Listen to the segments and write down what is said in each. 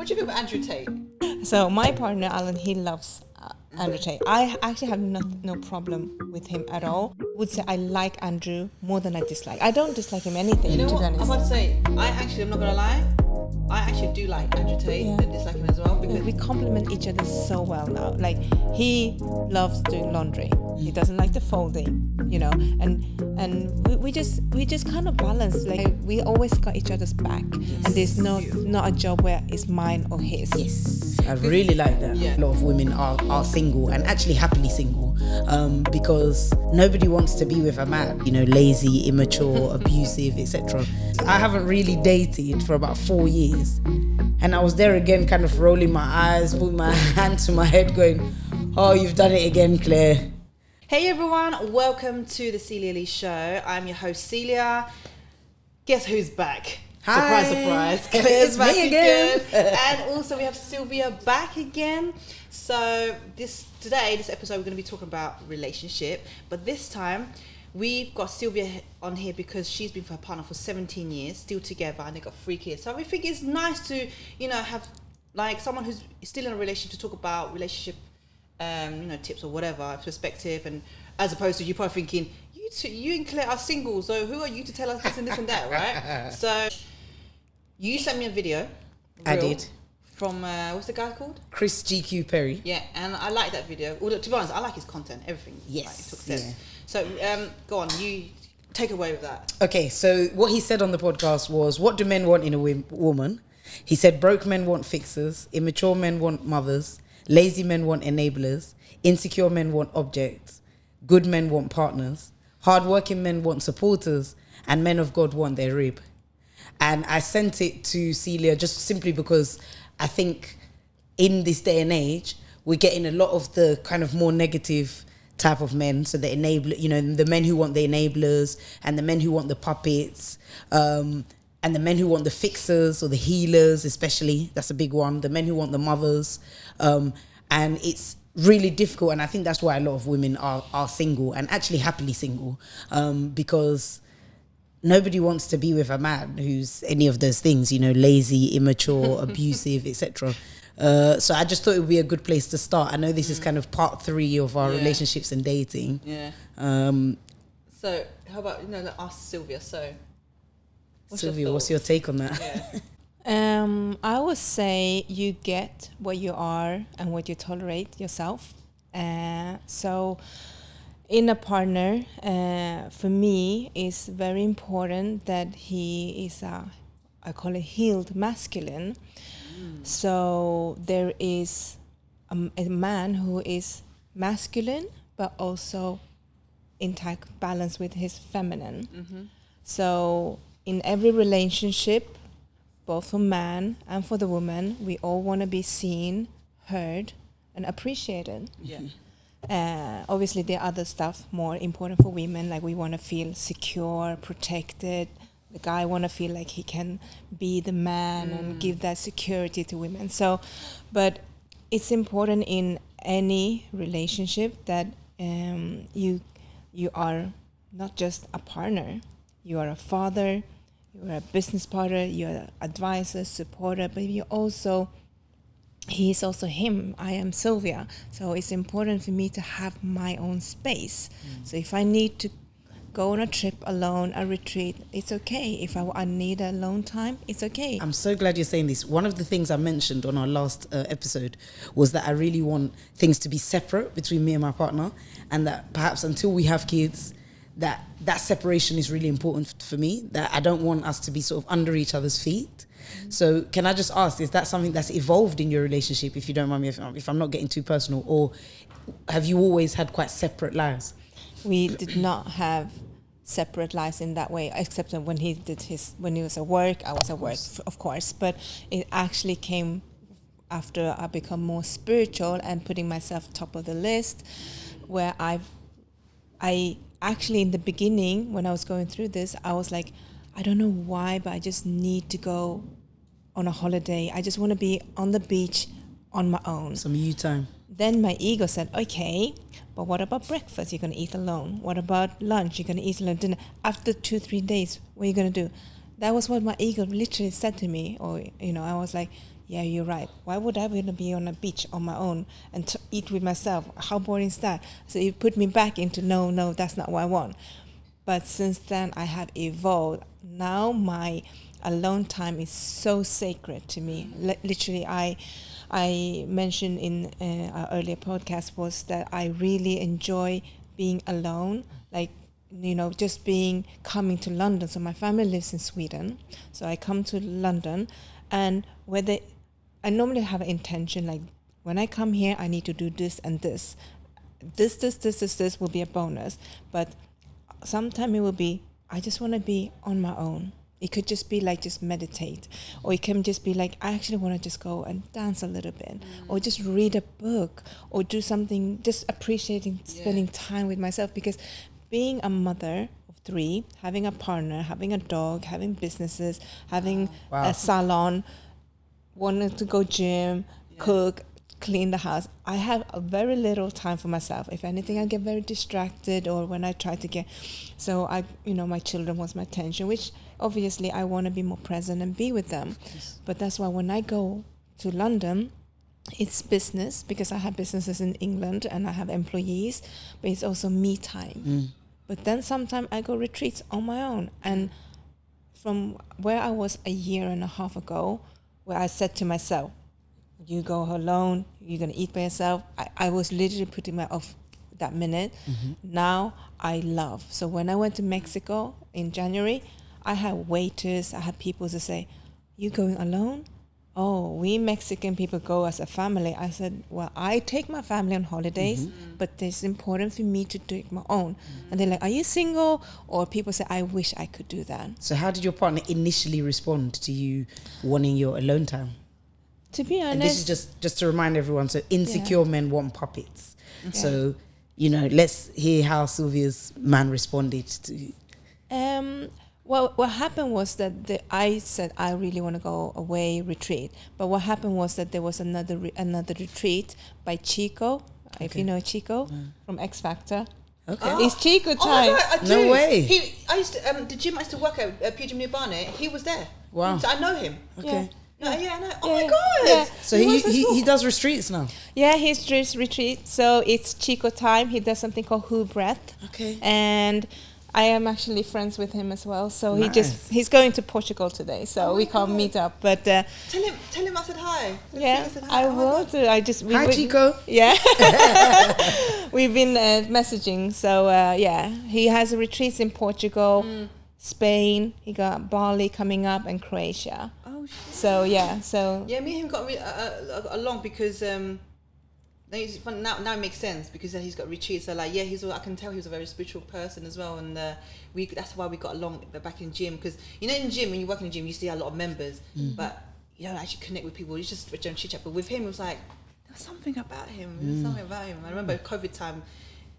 What do you think of Andrew Tate? So my partner, Alan, he loves Andrew Tate. I actually have no problem with him at all. Would say I like Andrew more than I dislike. I don't dislike him anything, You know to what? be I'm honest. about to say, I'm not going to lie. I actually do like Andrew Tate and dislike him as well. Because We complement each other so well now. Like, he loves doing laundry. He doesn't like the folding, and we just kind of balance. Like, we always got each other's back, and there's not a job where it's mine or his. Yes, I really like that. Yeah. A lot of women are single and actually happily single, because nobody wants to be with a man, lazy, immature, abusive, etc. I haven't really dated for about 4 years, and I was there again, kind of rolling my eyes, putting my hand to my head, going, "Oh, you've done it again, Claire." Hey everyone, welcome to the Cilia Show. I'm your host Cilia. Guess who's back? Hi. Surprise, surprise. Claire's It's back me again. And also we have Sylvia back again. So this episode we're going to be talking about relationship, but this time we've got Sylvia on here because she's been with her partner for 17 years, still together, and they got 3 kids. So we think it's nice to, have like someone who's still in a relationship to talk about relationship tips or whatever perspective, and as opposed to you probably thinking you and Claire are single, so who are you to tell us this and this and that, right? So you sent me a video. I did. From what's the guy called? Chris GQ Perry. Yeah, and I like that video. Although, to be honest, I like his content, everything. Yes, like, it took sense. yeah. So go on, you take away with that. Okay, so what he said on the podcast was, what do men want in a woman? He said broke men want fixers, immature men want mothers, lazy men want enablers, insecure men want objects, good men want partners, hardworking men want supporters, and men of God want their rib. And I sent it to Cilia just simply because I think in this day and age, we're getting a lot of the kind of more negative type of men. So the enabler, the men who want the enablers, and the men who want the puppets, and the men who want the fixers or the healers, especially. That's a big one. The men who want the mothers. And it's really difficult. And I think that's why a lot of women are single, and actually happily single, because nobody wants to be with a man who's any of those things, lazy, immature, abusive, etc. So I just thought it would be a good place to start. I know this is kind of part 3 of our relationships and dating. Yeah. So how about ask Sylvia? So Sylvia, what's your take on that? Yeah. I would say you get what you are and what you tolerate yourself. So in a partner, for me, it's very important that he is I call it healed masculine. So there is a man who is masculine, but also intact balance with his feminine. Mm-hmm. So in every relationship, both for man and for the woman, we all want to be seen, heard, and appreciated. Yeah. Obviously, there are other stuff more important for women, like we want to feel secure, protected. The guy want to feel like he can be the man and give that security to women. So, but it's important in any relationship that you are not just a partner. You are a father, you are a business partner, you are an advisor, supporter, but he's also him. I am Sylvia. So it's important for me to have my own space. So if I need to go on a trip alone, a retreat, it's okay. If I need alone time, it's okay. I'm so glad you're saying this. One of the things I mentioned on our last episode was that I really want things to be separate between me and my partner, and that perhaps until we have kids, that separation is really important for me, that I don't want us to be sort of under each other's feet. So can I just ask, is that something that's evolved in your relationship, if you don't mind me, if I'm not getting too personal, or have you always had quite separate lives? We did not have separate lives in that way, except when he was at work, I was at work, of course. But it actually came after I become more spiritual and putting myself top of the list, where I actually in the beginning, when I was going through this, I was like, I don't know why, but I just need to go on a holiday. I just want to be on the beach on my own. Some you time. Then my ego said, okay, but what about breakfast? You're going to eat alone. What about lunch? You're going to eat alone. Dinner. After 2-3 days, what are you going to do? That was what my ego literally said to me. Or, I was like, yeah, you're right. Why would I want to be on a beach on my own and eat with myself? How boring is that? So it put me back into, no, that's not what I want. But since then, I have evolved. Now my alone time is so sacred to me. Literally, I mentioned in our earlier podcast was that I really enjoy being alone, like, just coming to London. So my family lives in Sweden. So I come to London, and I normally have an intention, like when I come here, I need to do this and this. This will be a bonus. But sometimes it will be, I just want to be on my own. It could just be like just meditate, or it can just be like I actually want to just go and dance a little bit, or just read a book, or do something, just appreciating spending time with myself. Because being a mother of 3, having a partner, having a dog, having businesses, having a salon, wanting to go gym, cook, clean the house, I have a very little time for myself. If anything, I get very distracted, or when I try to get, so my children wants my attention, which obviously I want to be more present and be with them. Yes. But that's why when I go to London, it's business, because I have businesses in England and I have employees, but it's also me time. But then sometimes I go retreats on my own. And from where I was a year and a half ago, where I said to myself, you go alone, you're going to eat by yourself. I was literally putting my off that minute. Now I love. So when I went to Mexico in January, I had waiters, I had people to say, you going alone? Oh, we Mexican people go as a family. I said, well, I take my family on holidays, but it's important for me to take my own. And they're like, are you single? Or people say, I wish I could do that. So how did your partner initially respond to you wanting your alone time? To be honest, and this is just to remind everyone, so insecure men want puppets. So, let's hear how Sylvia's man responded to. Well, what happened was that I said I really want to go away retreat, but what happened was that there was another retreat by Chico. If you know Chico from X Factor. Okay. It's Chico time. Oh my God, I do. No way. I used to, the gym I used to work at Puget New Barnet. He was there. Wow. So I know him. Okay. Yeah, I know. Oh my God. Yeah. So he does retreats now. Yeah, he's just retreat. So it's Chico time. He does something called Who Breath. Okay. And I am actually friends with him as well. So Nice. he's going to Portugal today. So we can't meet up. But Tell him I said hi. yeah, Said hi. I will do. Hi, Chico. Yeah. We've been messaging. So he has retreats in Portugal, Spain. He got Bali coming up, and Croatia. Oh shit. So Yeah, me and him got along because now it makes sense, because he's got retreats. So like, I can tell he's a very spiritual person as well, and that's why we got along back in gym. Because in gym, when you work in the gym, you see a lot of members, but you don't actually connect with people. You just chit chat. But with him, it was like there was something about him. I remember COVID time.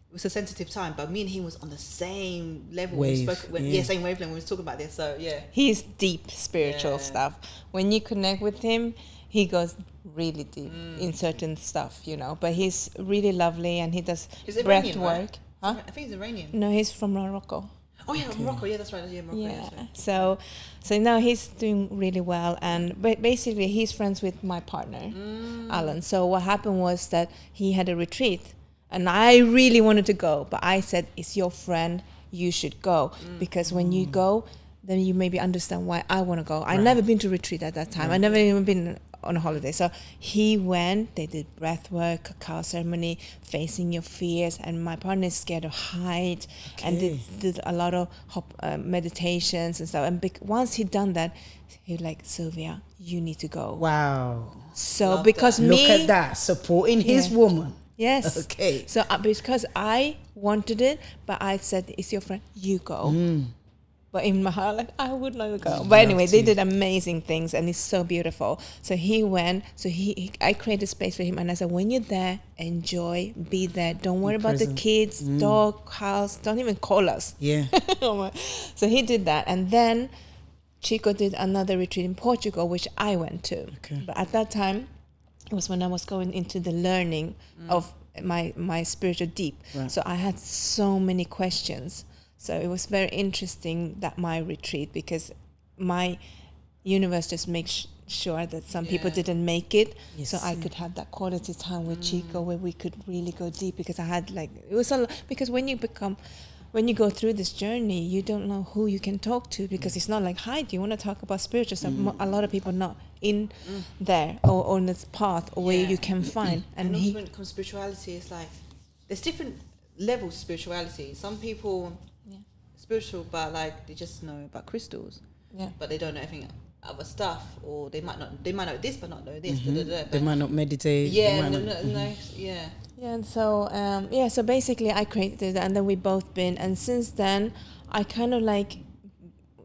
It was a sensitive time, but me and him was on the same level. Same wavelength when we was talking about this. So yeah, he's deep spiritual stuff. When you connect with him, he goes really deep in certain stuff, But he's really lovely, and he does breath Iranian, work. Right? Huh? I think he's Iranian. No, he's from Morocco. Oh yeah, Morocco. Yeah, that's right. Yeah, Morocco. Yeah. So now he's doing really well, and basically he's friends with my partner, Alan. So what happened was that he had a retreat. And I really wanted to go, but I said, it's your friend, you should go. Because when you go, then you maybe understand why I want to go. I'd never been to retreat at that time. I never even been on a holiday. So he went, they did breath work, cacao ceremony, facing your fears. And my partner is scared of height. Okay. And did a lot of meditations and stuff. And once he'd done that, he was like, Sylvia, you need to go. Wow. So Love because that. Look at that, supporting his woman. Yes. Okay. So because I wanted it, but I said, it's your friend, you go. But in my heart, I would like to go. But anyway, they did amazing things, and it's so beautiful. So he went. So I created space for him, and I said, when you're there, enjoy, be there. Don't worry about the kids, dog, house. Don't even call us. Yeah. So he did that, and then Chico did another retreat in Portugal, which I went to. Okay. But at that time, it was when I was going into the learning of my spiritual deep. Right. So I had so many questions. So it was very interesting, that my retreat, because my universe just makes sure that some people didn't make it, Yes. so I could have that quality time with Chico where we could really go deep, because I had like, it was a lot, because when you go through this journey, you don't know who you can talk to, because it's not like, hi, do you want to talk about spiritual stuff? A lot of people not in there or on this path or where you can find. And also when it comes to spirituality, it's like there's different levels of spirituality. Some people spiritual, but like they just know about crystals, but they don't know anything other stuff, or they might know this but not know this. They might not meditate. Yeah, and so so basically I created that, and then we both been, and since then I kind of like,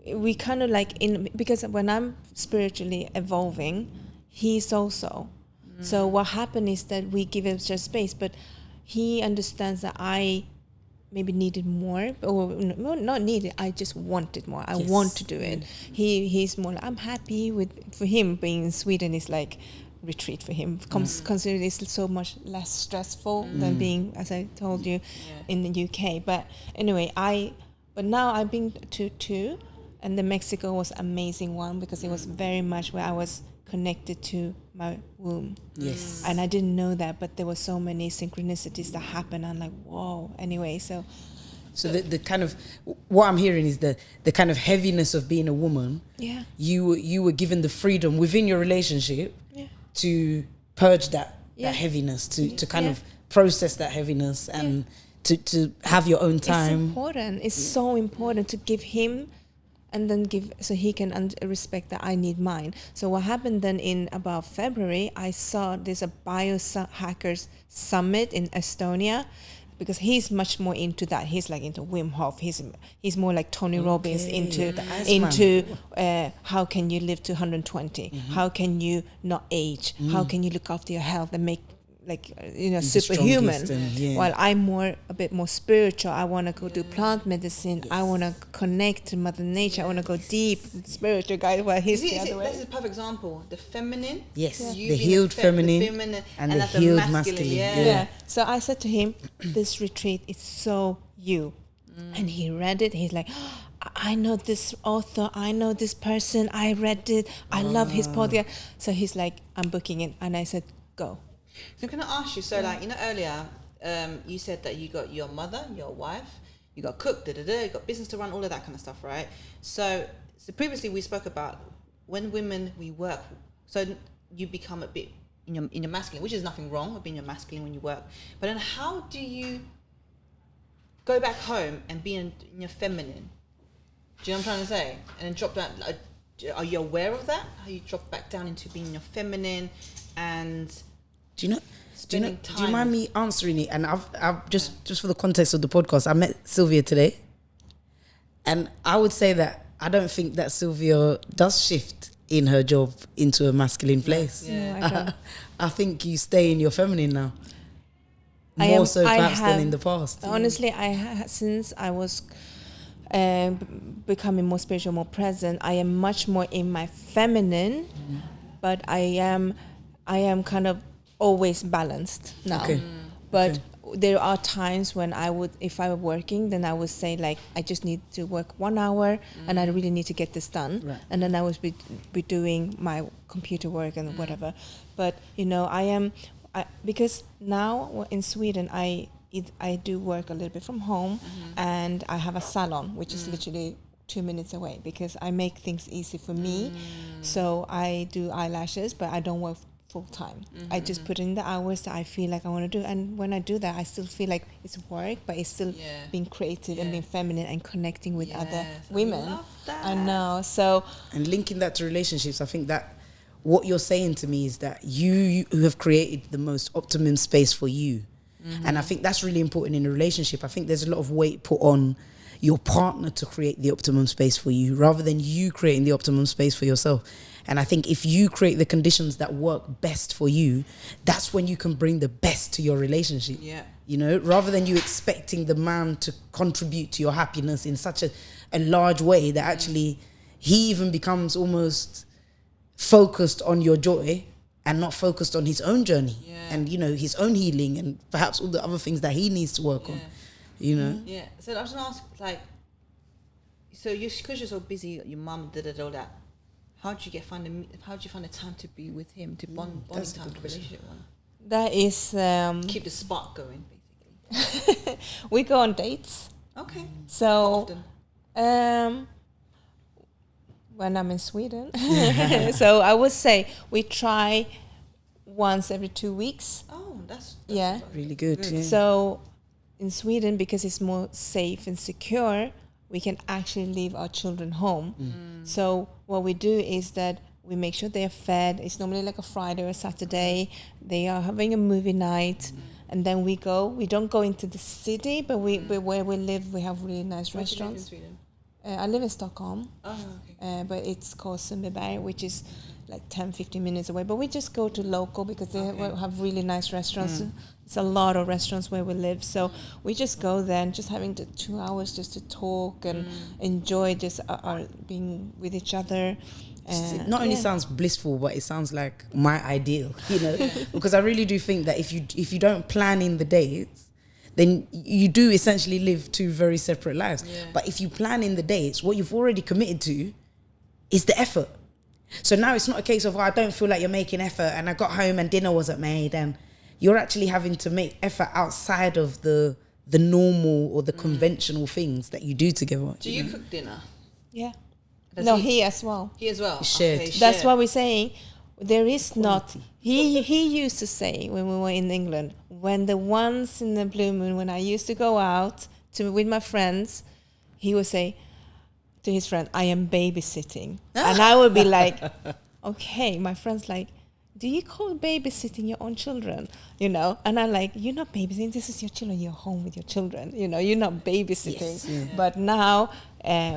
we kind of like in, because when I'm spiritually evolving, he's also. So what happened is that we give him just space, but he understands that I maybe needed more, or not needed, I just wanted more. I want to do it. He's more like, I'm happy with, for him being in Sweden is like retreat for him. Consider it's so much less stressful than being, as I told you, in the UK. But anyway, but now I've been to 2, and the Mexico was amazing one, because it was very much where I was connected to my womb. Yes. And I didn't know that, but there were so many synchronicities that happened. I'm like, whoa. Anyway, so the kind of, what I'm hearing is the kind of heaviness of being a woman. Yeah. You were given the freedom within your relationship to purge that heaviness, to kind of process that heaviness, and to have your own time. It's important. It's so important to give him, and then give, so he can respect that I need mine. So what happened then in about February, I saw there's a biohackers summit in Estonia, because he's much more into that. He's like into Wim Hof. He's more like Tony Robbins into how can you live to 120? How can you not age? How can you look after your health and make, like, superhuman? While I'm a bit more spiritual. I want to go do plant medicine. I want to connect to Mother Nature. I want to go deep spiritual, guys. While he's the other way. This is a perfect example. The feminine. Yes, the healed feminine and the healed masculine. Yeah. So I said to him, this retreat is so you. And he read it. He's like, I know this author. I know this person. I read it. I love his podcast. So he's like, I'm booking it. And I said, go. So can I ask you, so like, earlier you said that you got your mother, your wife, you got cook, you got business to run, all of that kind of stuff, right? So previously we spoke about when women, we work, so you become a bit in your masculine, which is nothing wrong with being your masculine when you work, but then how do you go back home and be in your feminine? Do you know what I'm trying to say? And then drop that, are you aware of that? How you drop back down into being your feminine and... Do you mind me answering it? And I've just for the context of the podcast, I met Cilia today, and I would say that I don't think that Cilia does shift in her job into a masculine place. I think you stay in your feminine now, more so perhaps than in the past. Honestly, since I was becoming more spiritual, more present, I am much more in my feminine, but I am kind of always balanced now. But there are times when I would, if I were working, then I would say like, I just need to work 1 hour and I really need to get this done. And then I would be doing my computer work and whatever. But because now in Sweden, I do work a little bit from home, and I have a salon, which is literally 2 minutes away, because I make things easy for me. So I do eyelashes, but I don't work full time. I just put in the hours that I feel like I want to do, and when I do that, I still feel like it's work, but it's still being creative and being feminine and connecting with other women. I know. So, and linking that to relationships, I think that what you're saying to me is that you have created the most optimum space for you, and I think that's really important in a relationship. I think there's a lot of weight put on your partner to create the optimum space for you, rather than you creating the optimum space for yourself. And I think if you create the conditions that work best for you, that's when you can bring the best to your relationship. Rather than you expecting the man to contribute to your happiness in such a large way that actually he even becomes almost focused on your joy and not focused on his own journey and, his own healing and perhaps all the other things that he needs to work on, So I was going to ask, like, so because you're so busy, your mum did all that, how do you find the time to be with him, to bonding time, to relationship one? That is Keep the spark going, basically. we go on dates. Okay. So How often? When I'm in Sweden. So I would say we try once every 2 weeks. Oh, that's Yeah. Really good. Yeah. So in Sweden, because it's more safe and secure, we can actually leave our children home. So what we do is that we make sure they are fed. It's normally like a Friday or a Saturday. They are having a movie night. And then we don't go into the city, but where we live, we have really nice Where do you live in restaurants. Sweden? I live in Stockholm. Oh, okay. But it's called Sundbyberg, which is like 10-15 minutes away. But we just go to local because they have really nice restaurants. It's a lot of restaurants where we live. So we just go there and just having the 2 hours just to talk and enjoy just our being with each other. It not only sounds blissful, but it sounds like my ideal, you know, because I really do think that if you don't plan in the dates, then you do essentially live two very separate lives. Yeah. But if you plan in the dates, what you've already committed to is the effort. So now it's not a case of, I don't feel like you're making effort and I got home and dinner wasn't made, and you're actually having to make effort outside of the normal or the conventional things that you do together. Do you cook dinner? Yeah. Does he as well. He as well. Shared. Okay, That's shared. what we're saying. There is not. He used to say when we were in England, when the once in the blue moon, when I used to go out with my friends, he would say to his friend, "I am babysitting," and I would be like, "Okay." My friend's like, "Do you call babysitting your own children?" You know, and I'm like, "You're not babysitting. This is your children. You're home with your children. You know, you're not babysitting." Yes, yeah. But now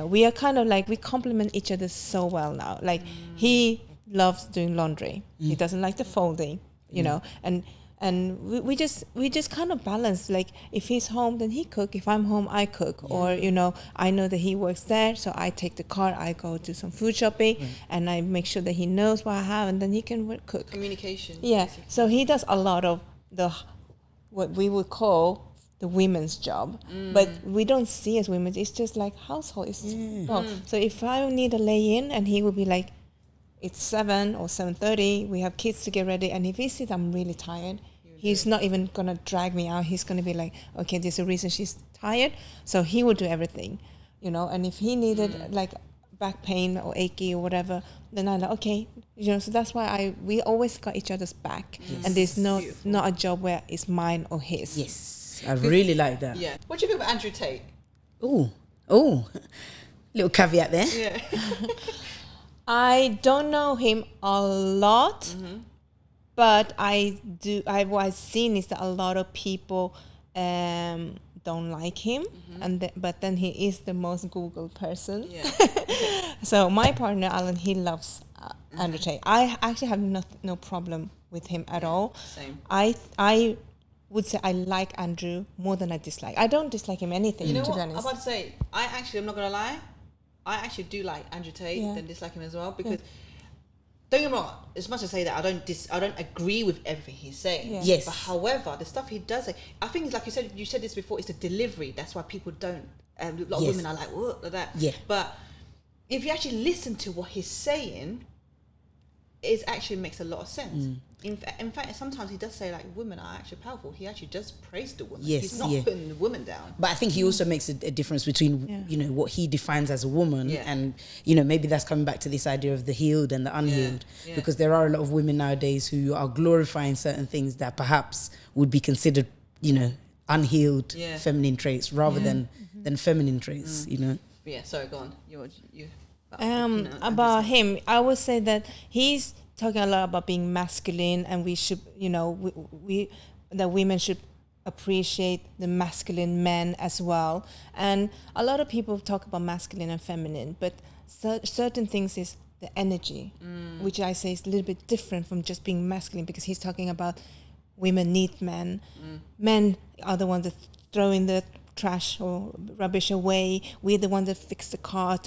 we are kind of like, we complement each other so well now. Like he loves doing laundry. He doesn't like the folding, you know, and we just kind of balance. Like if he's home, then he cook. If I'm home, I cook. Or, you know, I know that he works there, so I take the car, I go do some food shopping, and I make sure that he knows what I have, and then he can cook. Communication. Yeah, basically. so he does a lot of what we would call the women's job, but we don't see as women. It's just like household. So if I need a lay-in, and he will be like, it's 7 or 7:30, we have kids to get ready, and if he sees I'm really tired, he's not even gonna drag me out. He's gonna be like, okay, there's a reason she's tired, so he would do everything, you know. And if he needed like back pain or achy or whatever, then I'm like, okay, you know. So that's why we always got each other's back, and there's not a job where it's mine or his. Yes, I really like that. Yeah. What do you think of Andrew Tate? Oh, little caveat there. Yeah. I don't know him a lot, but I've seen is that a lot of people don't like him, but then he is the most Googled person. Yeah. So my partner Alan, he loves Andrew Tate. I actually have no problem with him at all. Same. I would say I like Andrew more than I dislike. I don't dislike him anything, You know to what? be I'm honest. about to say, I'm not gonna lie, I actually do like Andrew Tate than dislike him as well, because don't get me wrong, as much as I say that I don't agree with everything he's saying. Yeah. Yes. But however, the stuff he does say, I think it's like you said this before, it's the delivery. That's why people don't. A lot of women are like, what, like that. Yeah. But if you actually listen to what he's saying, it actually makes a lot of sense. In fact, sometimes he does say like women are actually powerful. He actually does praise the woman. Yes, He's not yeah. putting the woman down. But I think he also makes a difference between, you know, what he defines as a woman Yeah. and, you know, maybe that's coming back to this idea of the healed and the unhealed. Yeah. Because there are a lot of women nowadays who are glorifying certain things that perhaps would be considered, you know, unhealed feminine traits rather than feminine traits, you know. But yeah, sorry, go on. You About him, I would say that he's talking a lot about being masculine, and we should, you know, we that women should appreciate the masculine men as well. And a lot of people talk about masculine and feminine, but certain things is the energy, which I say is a little bit different from just being masculine, because he's talking about women need men. Men are the ones that throw in the trash or rubbish away. We're the ones that fix the car.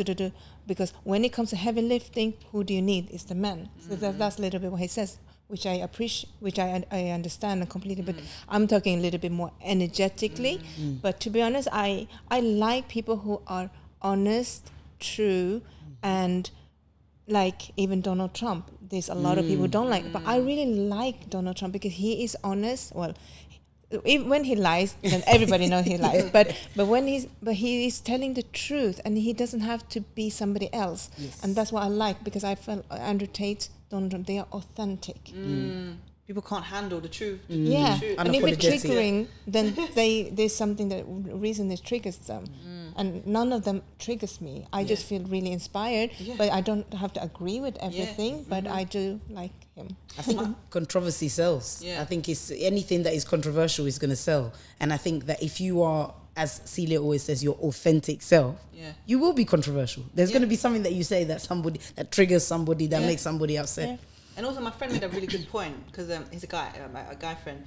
Because when it comes to heavy lifting, who do you need? It's the men. So that's a little bit what he says, which I appreciate, which I understand completely. But I'm talking a little bit more energetically. But to be honest, I like people who are honest, true, and like even Donald Trump, there's a lot of people who don't like, but I really like Donald Trump because he is honest. Well, when he lies, then everybody knows he lies. But he is telling the truth, and he doesn't have to be somebody else. Yes. And that's what I like, because I felt Andrew Tate, Donald Trump, they are authentic. People can't handle the truth. Yeah, The truth. and if it's Unapologetic. triggering, then there's something that reason it triggers them, and none of them triggers me. I just feel really inspired, but I don't have to agree with everything. But I do like him. I think controversy sells. Yeah. I think it's anything that is controversial is going to sell. And I think that if you are, as Cilia always says, your authentic self, you will be controversial. There's going to be something that you say that triggers somebody, that makes somebody upset. Yeah. And also, my friend made a really good point, because he's a guy, a guy friend.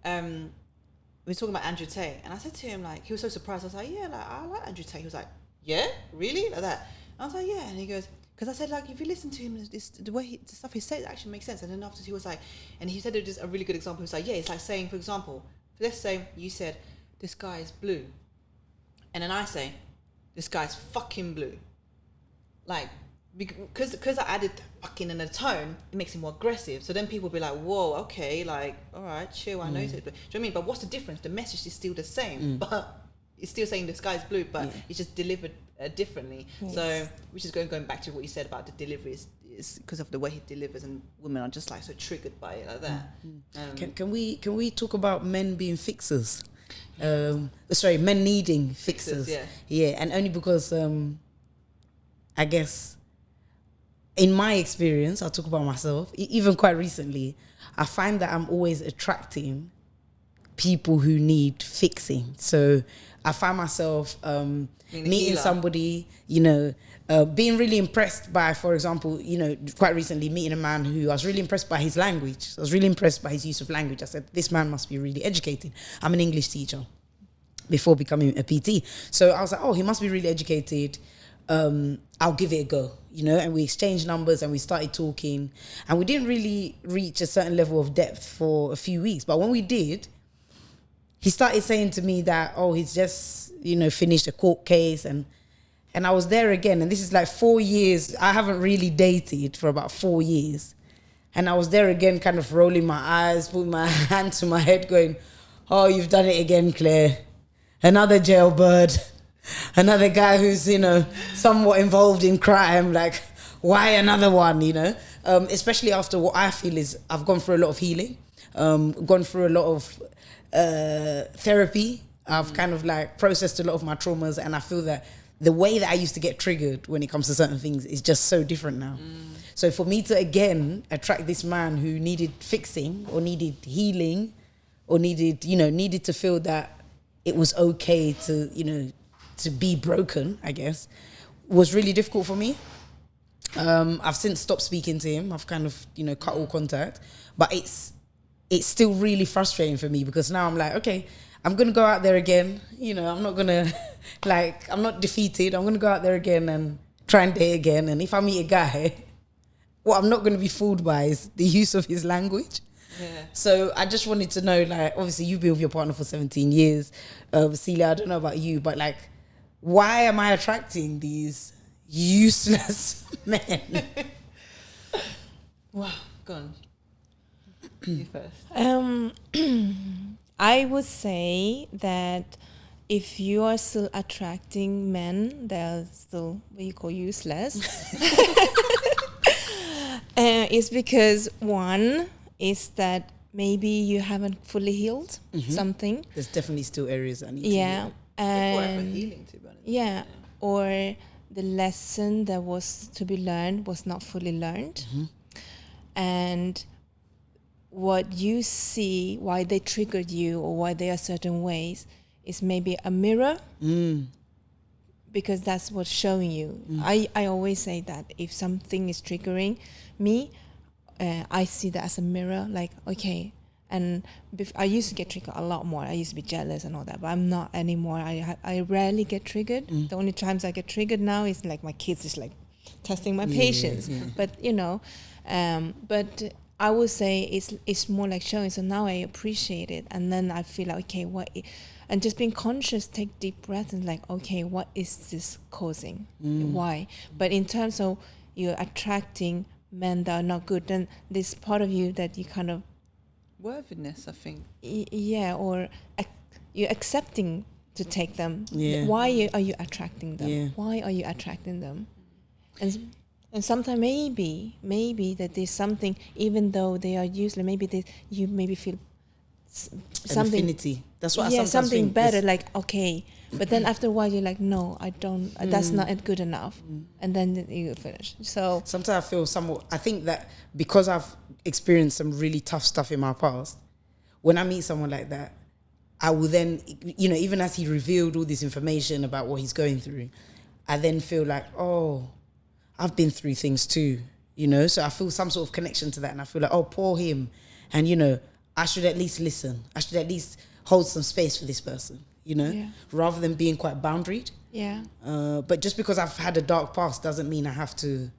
We were talking about Andrew Tate, and I said to him, like, he was so surprised. I was like, yeah, like, I like Andrew Tate. He was like, yeah, really, like that. I was like, yeah, and he goes, because I said, like, if you listen to him, the stuff he says actually makes sense. And then after he was like, and he said it was a really good example. He was like, yeah, it's like saying, for example, let's say you said, this guy is blue, and then I say, this guy's fucking blue, like. Because I added fucking in a tone, it makes it more aggressive. So then people will be like, whoa, okay, like, all right, chill, I noticed. But do you know what I mean? But what's the difference? The message is still the same, but it's still saying the sky's blue, but it's just delivered differently. Yes. So, which is going back to what you said about the delivery, is because of the way he delivers, and women are just like so triggered by it like that. Can we talk about men being fixers? Men needing fixers. Yeah, and only because I guess, in my experience, I'll talk about myself, even quite recently, I find that I'm always attracting people who need fixing. So I find myself meeting somebody, being really impressed by, for example, quite recently meeting a man who I was really impressed by his language. I was really impressed by his use of language. I said, this man must be really educated. I'm an English teacher before becoming a PT. So I was like, oh, he must be really educated. I'll give it a go, and we exchanged numbers and we started talking, and we didn't really reach a certain level of depth for a few weeks. But when we did, he started saying to me that, oh, he's just, finished a court case, and I was there again. And this is like 4 years. I haven't really dated for about 4 years. And I was there again, kind of rolling my eyes, putting my hand to my head going, oh, you've done it again, Claire. Another jailbird. Another guy who's, somewhat involved in crime. Like, why another one, Especially after what I feel is I've gone through a lot of healing, gone through a lot of therapy. I've kind of like processed a lot of my traumas, and I feel that the way that I used to get triggered when it comes to certain things is just so different now. So for me to again attract this man who needed fixing or needed healing or needed to feel that it was okay to, to be broken, I guess, was really difficult for me. I've since stopped speaking to him. I've kind of, cut all contact. But it's still really frustrating for me, because now I'm like, okay, I'm going to go out there again. I'm not going to, I'm not defeated. I'm going to go out there again and try and date again. And if I meet a guy, what I'm not going to be fooled by is the use of his language. Yeah. So I just wanted to know, obviously you've been with your partner for 17 years. Cilia, I don't know about you, but why am I attracting these useless men? Wow, go on. You first. I would say that if you are still attracting men that are still what you call useless, it's because one is that maybe you haven't fully healed something. There's definitely still areas that need to heal. And healing, to be honest. Yeah, or the lesson that was to be learned was not fully learned. And what you see, why they triggered you or why they are certain ways, is maybe a mirror, because that's what's showing you. I always say that if something is triggering me, I see that as a mirror, okay. And I used to get triggered a lot more. I used to be jealous and all that, but I'm not anymore. I rarely get triggered. The only times I get triggered now is my kids is testing my patience. But but I would say it's more like showing. So now I appreciate it, and then I feel okay, and just being conscious, take deep breaths and okay, what is this causing? Why? But in terms of you're attracting men that are not good, then this part of you that you kind of Worthiness, I think. or you're accepting to take them. Yeah. Why are you attracting them? Yeah. Why are you attracting them? And sometimes maybe that there's something, even though they are useless, you maybe feel something. An affinity. That's what I sometimes something think better. is- Like, okay, but then after a while you're like, no, I don't. That's not good enough, and then you finish. So Sometimes I feel somewhat. I think that because I've experienced some really tough stuff in my past, when I meet someone like that, I will then, even as he revealed all this information about what he's going through, I then feel like, oh, I've been through things too, So I feel some sort of connection to that, and I feel like, oh, poor him, and I should at least listen. I should at least hold some space for this person, rather than being quite boundaried. yeah. But just because I've had a dark past doesn't mean I have to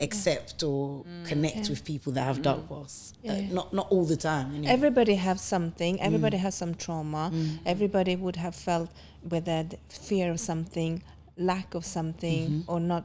accept or connect with people that have dark pasts. Not all the time. Anyway. Everybody has something. Everybody has some trauma. Everybody would have felt whether fear of something, lack of something, or not.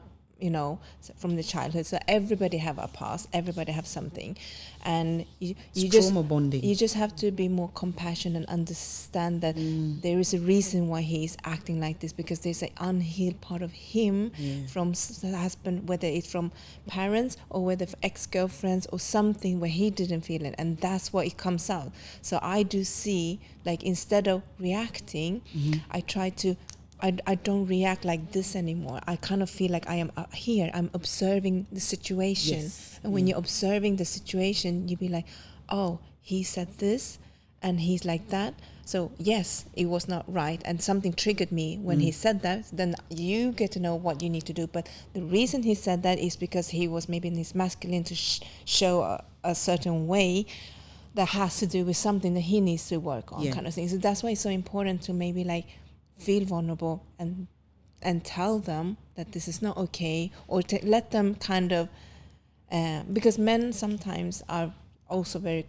From the childhood. So everybody have a past. Everybody have something, and you just trauma bonding. You just have to be more compassionate and understand that there is a reason why he is acting like this, because there's an unhealed part of him from the husband, whether it's from parents or whether ex-girlfriends or something where he didn't feel it, and that's why it comes out. So I do see, like, instead of reacting, I try to. I don't react like this anymore. I kind of feel like I am here. I'm observing the situation. Yes. And when you're observing the situation, you be like, oh, he said this and he's like that. So yes, it was not right. And something triggered me when he said that. Then you get to know what you need to do. But the reason he said that is because he was maybe in his masculine to show a certain way that has to do with something that he needs to work on, kind of thing. So that's why it's so important to maybe like feel vulnerable and tell them that this is not okay, or to let them kind of because men sometimes are also very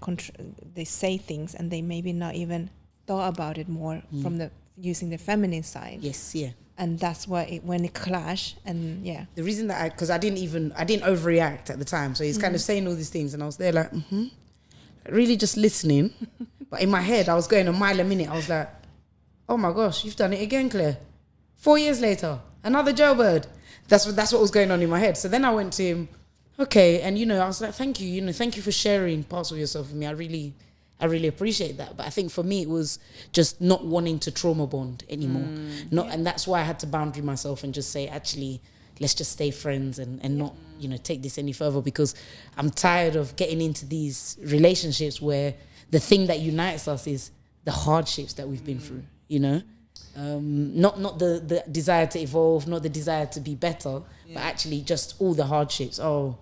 they say things and they maybe not even thought about it more from the using the feminine side. Yes, yeah. And that's why when it clash, and the reason that because I didn't overreact at the time, so he's kind of saying all these things and I was there like really just listening, but in my head I was going a mile a minute. I was like, oh my gosh, you've done it again, Claire. 4 years later, another jailbird. That's what was going on in my head. So then I went to him, okay, and I was like, thank you, thank you for sharing parts of yourself with me. I really appreciate that. But I think for me it was just not wanting to trauma bond anymore. And that's why I had to boundary myself and just say, actually, let's just stay friends and not, take this any further, because I'm tired of getting into these relationships where the thing that unites us is the hardships that we've been through. Not the desire to evolve, not the desire to be better, but actually just all the hardships. Oh,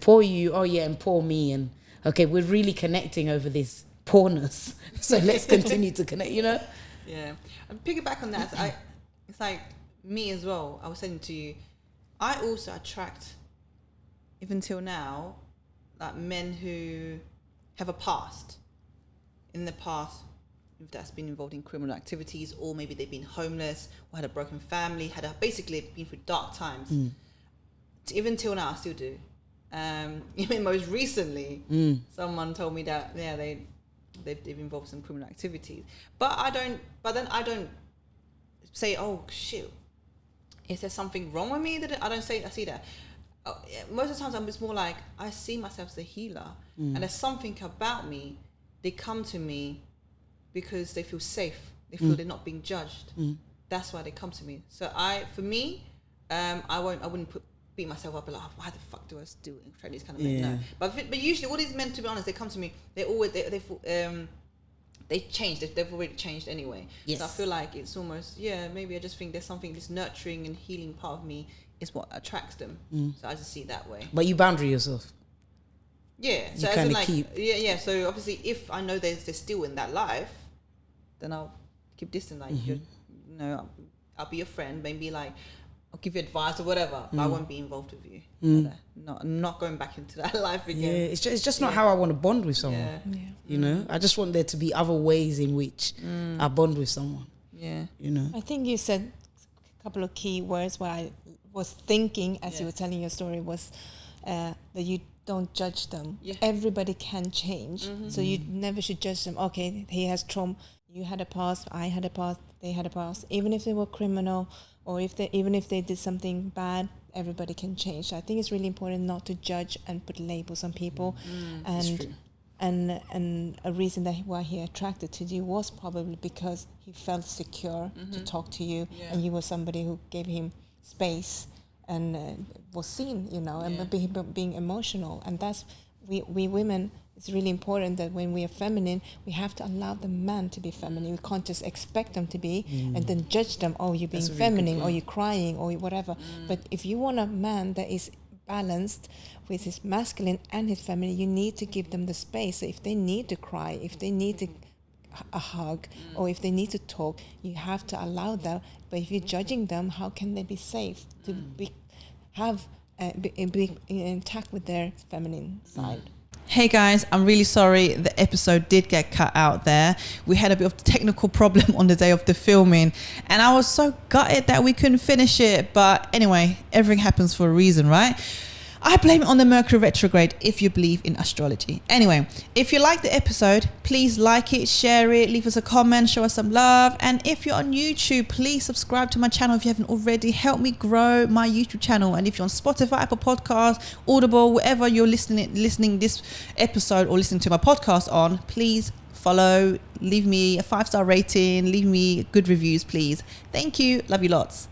poor you, oh yeah, and poor me, and okay, we're really connecting over this poorness, so let's continue to connect. Yeah, and piggyback on that. It's like me as well. I was saying to you, I also attract, even till now, like men who have a past. In the past, that's been involved in criminal activities, or maybe they've been homeless, or had a broken family, basically been through dark times. Even till now, I still do. Even most recently, someone told me that they've involved some criminal activities. But then I don't say, oh shit, is there something wrong with me? That I see that. Most of the times, it's more like I see myself as a healer, and there's something about me. They come to me because they feel safe. They feel they're not being judged. That's why they come to me. So I wouldn't beat myself up and like, why the fuck do I do it? Try these kind of men. No. But usually all these men, to be honest, they come to me, they changed. They've already changed anyway. Yes. So I feel like it's almost, maybe I just think there's something, this nurturing and healing part of me is what attracts them. So I just see it that way. But you boundary yourself. Yeah. You So as kind in of like, keep. yeah. So obviously if I know they're still in that life, then I'll keep distant. Like, I'll be your friend. Maybe like, I'll give you advice or whatever, but I won't be involved with you. I'm not going back into that life again. Yeah, it's just not how I want to bond with someone. I just want there to be other ways in which I bond with someone. Yeah. I think you said a couple of key words where I was thinking as Yeah. you were telling your story was that you don't judge them. Yeah. Everybody can change, so you never should judge them. Okay, he has trauma. You had a past. I had a past. They had a past. Even if they were criminal, or even if they did something bad, everybody can change. I think it's really important not to judge and put labels on people. And a reason that why he attracted to you was probably because he felt secure to talk to you, and you were somebody who gave him space and was seen, and being emotional. And that's we women. It's really important that when we are feminine, we have to allow the man to be feminine. We can't just expect them to be and then judge them. Oh, you're being feminine, or you're crying, or whatever. But if you want a man that is balanced with his masculine and his feminine, you need to give them the space. So if they need to cry, if they need a hug, or if they need to talk, you have to allow that. But if you're judging them, how can they be safe to be intact with their feminine side? Hey guys, I'm really sorry the episode did get cut out there. We had a bit of a technical problem on the day of the filming, and I was so gutted that we couldn't finish it. But anyway, everything happens for a reason, right? I blame it on the Mercury retrograde if you believe in astrology. Anyway, if you like the episode, please like it, share it, leave us a comment, show us some love. And if you're on YouTube, please subscribe to my channel if you haven't already. Help me grow my YouTube channel. And if you're on Spotify, Apple Podcasts, Audible, wherever you're listening this episode or listening to my podcast on, please follow, leave me a 5-star rating, leave me good reviews, please. Thank you. Love you lots.